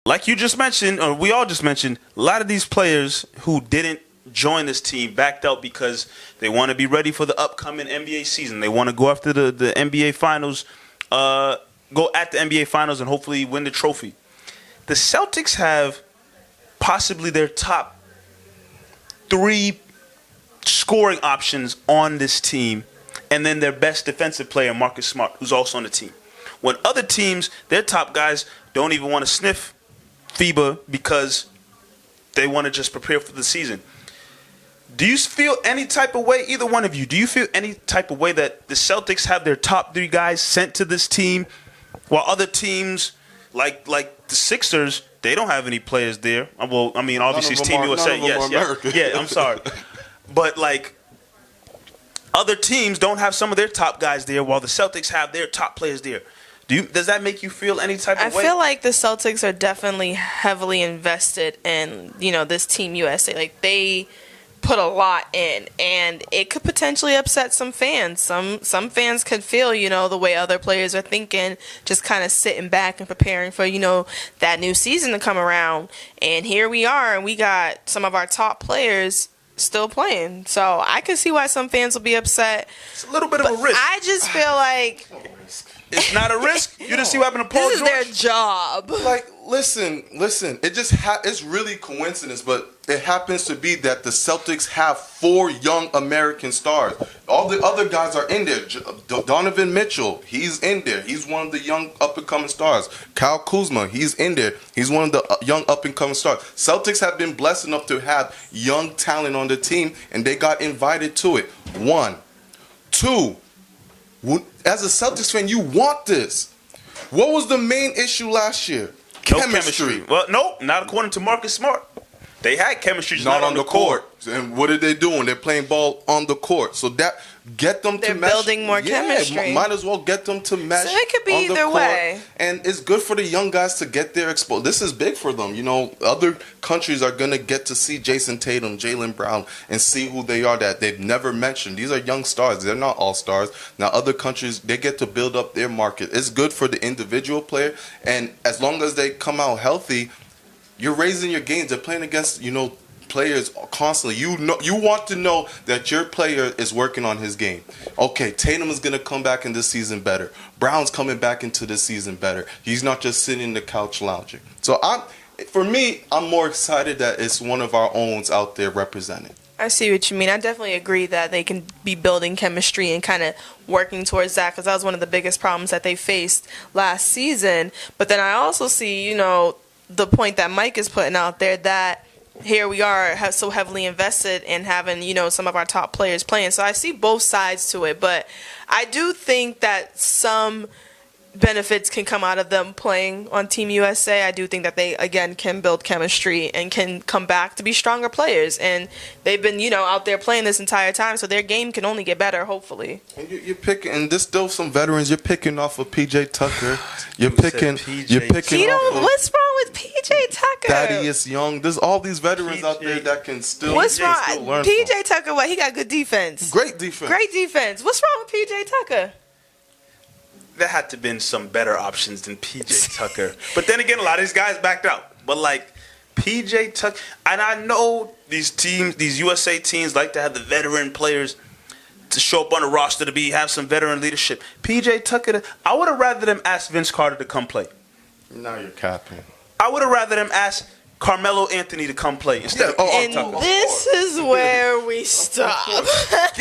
like you just mentioned, or we all just mentioned, a lot of these players who didn't join this team backed out because they want to be ready for the upcoming NBA season. They want to go after the NBA Finals, go at the NBA Finals and hopefully win the trophy. The Celtics have possibly their top 3 scoring options on this team, and then their best defensive player, Marcus Smart, who's also on the team. When other teams, their top guys don't even want to sniff FIBA because they want to just prepare for the season. Do you feel any type of way, either one of you, do you feel any type of way that the Celtics have their top 3 guys sent to this team, while other teams, like the Sixers, they don't have any players there? Well, I mean, obviously it's Team USA. Yeah, I'm sorry. But, like, other teams don't have some of their top guys there, while the Celtics have their top players there. Does that make you feel any type of way? I feel like the Celtics are definitely heavily invested in, this Team USA. Like, they put a lot in, and it could potentially upset some fans. Some fans could feel, the way other players are thinking, just kind of sitting back and preparing for, that new season to come around. And here we are, and we got some of our top players still playing. So I can see why some fans will be upset. It's a little bit of a risk. I just feel like it's not a risk. You didn't see what happened to Paul George? This is their job. Like, listen. It just it's really coincidence, but it happens to be that the Celtics have 4 young American stars. All the other guys are in there. Donovan Mitchell, he's in there. He's one of the young up-and-coming stars. Kyle Kuzma, he's in there. He's one of the young up-and-coming stars. Celtics have been blessed enough to have young talent on the team, and they got invited to it. 1. 2. As a Celtics fan, you want this. What was the main issue last year? No chemistry. Well, no, not according to Marcus Smart. They had chemistry, just not on the court. And what are they doing? They're playing ball on the court. So that get them to mesh. They're building more chemistry. Might as well get them to mesh. So it could be either way. And it's good for the young guys to get their exposure. This is big for them. Other countries are going to get to see Jason Tatum, Jaylen Brown, and see who they are that they've never mentioned. These are young stars. They're not all stars. Now, other countries, they get to build up their market. It's good for the individual player. And as long as they come out healthy, you're raising your games. They're playing against, players constantly. You want to know that your player is working on his game. Okay, Tatum is going to come back in this season better. Brown's coming back into this season better. He's not just sitting in the couch lounging. So I'm more excited that it's one of our owns out there representing. I see what you mean. I definitely agree that they can be building chemistry and kind of working towards that, because that was one of the biggest problems that they faced last season. But then I also see, the point that Mike is putting out there, that here we are so heavily invested in having, some of our top players playing. So I see both sides to it, but I do think that some benefits can come out of them playing on Team USA. I do think that they, again, can build chemistry and can come back to be stronger players. And they've been, out there playing this entire time, so their game can only get better, hopefully. And you're picking, and there's still some veterans. You're picking off of PJ Tucker. You're picking off of, what's wrong with PJ Tucker? Thaddeus Young. There's all these veterans out there that can still, what's wrong? still learn PJ from. Tucker, what? He got good defense. Great defense. What's wrong with PJ Tucker? There had to have been some better options than PJ Tucker. But then again, a lot of these guys backed out. But, like, PJ Tucker, and I know these teams, these USA teams, like to have the veteran players to show up on the roster to have some veteran leadership. PJ Tucker, I would have rather them ask Vince Carter to come play. Now you're capping. I would have rather them ask Carmelo Anthony to come play instead of PJ Tucker. And this is where we stop.